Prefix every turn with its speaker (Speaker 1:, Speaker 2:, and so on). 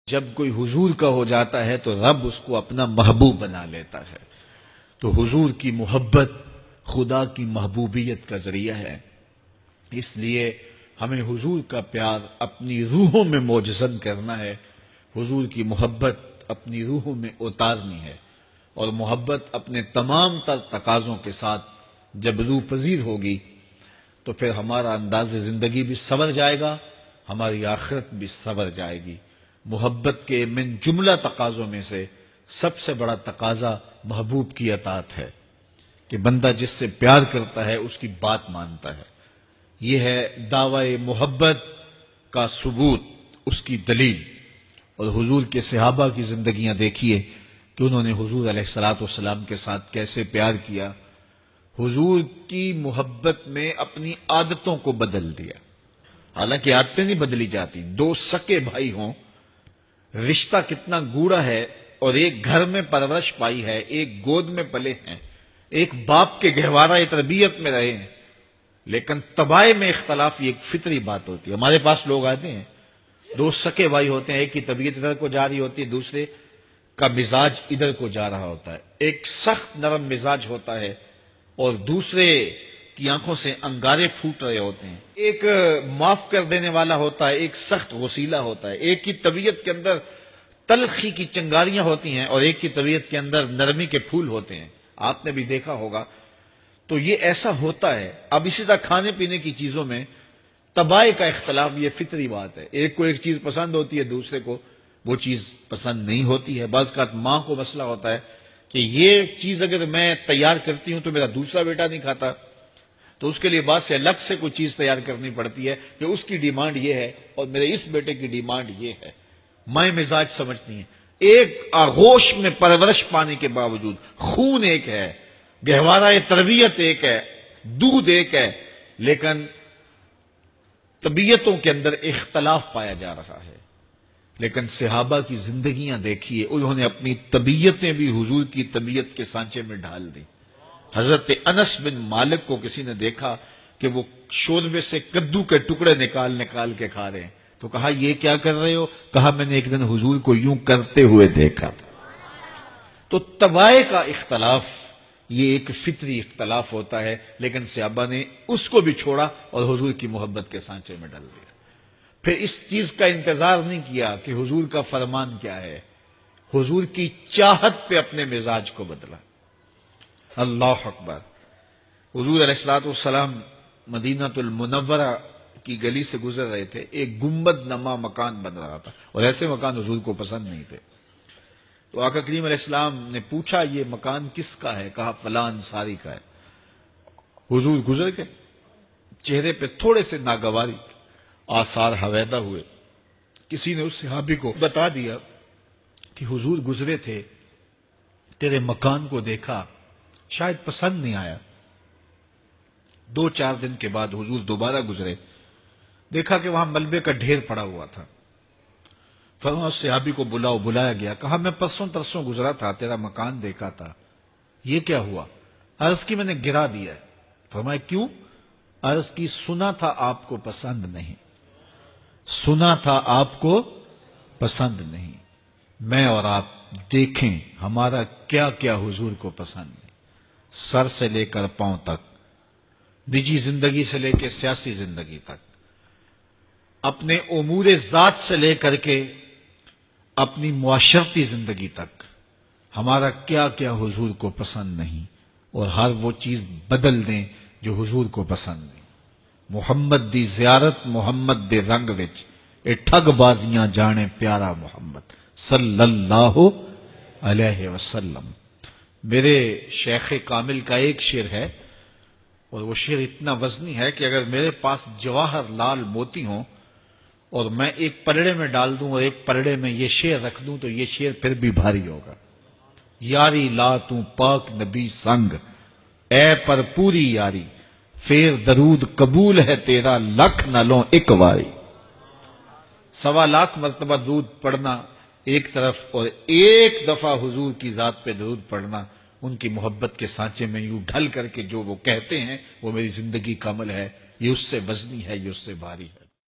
Speaker 1: جب کوئی حضور کا ہو جاتا ہے تو رب اس کو اپنا محبوب بنا لیتا ہے. تو حضور کی محبت خدا کی محبوبیت کا ذریعہ ہے. اس لیے ہمیں حضور کا پیار اپنی روحوں میں موجزن کرنا ہے، حضور کی محبت اپنی روحوں میں اتارنی ہے، اور محبت اپنے تمام تر تقاضوں کے ساتھ جب روح پذیر ہوگی تو پھر ہمارا انداز زندگی بھی سنور جائے گا، ہماری آخرت بھی سنور جائے گی. محبت کے من جملہ تقاضوں میں سے سب سے بڑا تقاضا محبوب کی اطاعت ہے کہ بندہ جس سے پیار کرتا ہے اس کی بات مانتا ہے. یہ ہے دعوی محبت کا ثبوت، اس کی دلیل. اور حضور کے صحابہ کی زندگیاں دیکھیے کہ انہوں نے حضور علیہ الصلوۃ والسلام کے ساتھ کیسے پیار کیا. حضور کی محبت میں اپنی عادتوں کو بدل دیا. حالانکہ عادتیں نہیں بدلی جاتی. دو سکے بھائی ہوں، رشتہ کتنا گوڑا ہے، اور ایک گھر میں پرورش پائی ہے، ایک گود میں پلے ہیں، ایک باپ کے گہوارہ تربیت میں رہے ہیں، لیکن طبائع میں اختلاف یہ ایک فطری بات ہوتی ہے. ہمارے پاس لوگ آتے ہیں، دو سکے بھائی ہوتے ہیں، ایک کی طبیعت ادھر کو جا رہی ہوتی ہے، دوسرے کا مزاج ادھر کو جا رہا ہوتا ہے. ایک سخت نرم مزاج ہوتا ہے اور دوسرے کی آنکھوں سے انگارے پھوٹ رہے ہوتے ہیں. ایک معاف کر دینے والا ہوتا ہے، ایک سخت غصیلا ہوتا ہے. ایک کی طبیعت کے اندر تلخی کی چنگاریاں ہوتی ہیں اور ایک کی طبیعت کے اندر نرمی کے پھول ہوتے ہیں. آپ نے بھی دیکھا ہوگا. تو یہ ایسا ہوتا ہے. اب اسی طرح کھانے پینے کی چیزوں میں طبائع کا اختلاف یہ فطری بات ہے. ایک کو ایک چیز پسند ہوتی ہے، دوسرے کو وہ چیز پسند نہیں ہوتی ہے. بعض اوقات ماں کو مسئلہ ہوتا ہے کہ یہ چیز اگر میں تیار کرتی ہوں تو میرا دوسرا بیٹا نہیں کھاتا، تو اس کے لیے بعد سے الگ سے کوئی چیز تیار کرنی پڑتی ہے کہ اس کی ڈیمانڈ یہ ہے اور میرے اس بیٹے کی ڈیمانڈ یہ ہے. مائیں مزاج سمجھتی ہیں. ایک آغوش میں پرورش پانے کے باوجود خون ایک ہے، گہوارہ تربیت ایک ہے، دودھ ایک ہے، لیکن طبیعتوں کے اندر اختلاف پایا جا رہا ہے. لیکن صحابہ کی زندگیاں دیکھیے، انہوں نے اپنی طبیعتیں بھی حضور کی طبیعت کے سانچے میں ڈھال دی. حضرت انس بن مالک کو کسی نے دیکھا کہ وہ شوربے سے کدو کے ٹکڑے نکال نکال کے کھا رہے ہیں، تو کہا یہ کیا کر رہے ہو؟ کہا میں نے ایک دن حضور کو یوں کرتے ہوئے دیکھا تھا. تو طبائع کا اختلاف یہ ایک فطری اختلاف ہوتا ہے، لیکن صحابہ نے اس کو بھی چھوڑا اور حضور کی محبت کے سانچے میں ڈال دیا. پھر اس چیز کا انتظار نہیں کیا کہ حضور کا فرمان کیا ہے، حضور کی چاہت پہ اپنے مزاج کو بدلا. اللہ اکبر. حضور علیہ الصلوۃ والسلام مدینہ المنورہ کی گلی سے گزر رہے تھے. ایک گنبد نما مکان بن رہا تھا اور ایسے مکان حضور کو پسند نہیں تھے. تو آقا کریم علیہ السلام نے پوچھا یہ مکان کس کا ہے؟ کہا فلاں انصاری کا ہے. حضور گزر گئے، چہرے پہ تھوڑے سے ناگواری آثار حویدہ ہوئے. کسی نے اس صحابی کو بتا دیا کہ حضور گزرے تھے، تیرے مکان کو دیکھا، شاید پسند نہیں آیا. 2-4 دن کے بعد حضور دوبارہ گزرے، دیکھا کہ وہاں ملبے کا ڈھیر پڑا ہوا تھا. فرمایا اس صحابی کو بلایا گیا. کہا میں پرسوں ترسوں گزرا تھا، تیرا مکان دیکھا تھا، یہ کیا ہوا؟ عرض کی میں نے گرا دیا. فرمایا کیوں؟ عرض کی سنا تھا آپ کو پسند نہیں، سنا تھا آپ کو پسند نہیں. میں اور آپ دیکھیں ہمارا کیا کیا حضور کو پسند ہے، سر سے لے کر پاؤں تک، نجی زندگی سے لے کے سیاسی زندگی تک، اپنے امور ذات سے لے کر کے اپنی معاشرتی زندگی تک، ہمارا کیا کیا حضور کو پسند نہیں، اور ہر وہ چیز بدل دیں جو حضور کو پسند نہیں. محمد دی زیارت محمد دے رنگ وچ، اے ٹھگ بازیاں جانے پیارا محمد صلی اللہ علیہ وسلم. میرے شیخ کامل کا ایک شعر ہے، اور وہ شعر اتنا وزنی ہے کہ اگر میرے پاس جواہر لال موتی ہوں اور میں ایک پلڑے میں ڈال دوں اور ایک پلڑے میں یہ شعر رکھ دوں تو یہ شعر پھر بھی بھاری ہوگا. یاری لا تو پاک نبی سنگ، اے پر پوری یاری، پھر درود قبول ہے تیرا لکھ نہ لوں ایک واری. 1.25 لاکھ مرتبہ درود پڑھنا ایک طرف، اور ایک دفعہ حضور کی ذات پہ درود پڑھنا، ان کی محبت کے سانچے میں یوں ڈھل کر کے جو وہ کہتے ہیں وہ میری زندگی کا عمل ہے، یہ اس سے وزنی ہے، یہ اس سے بھاری ہے.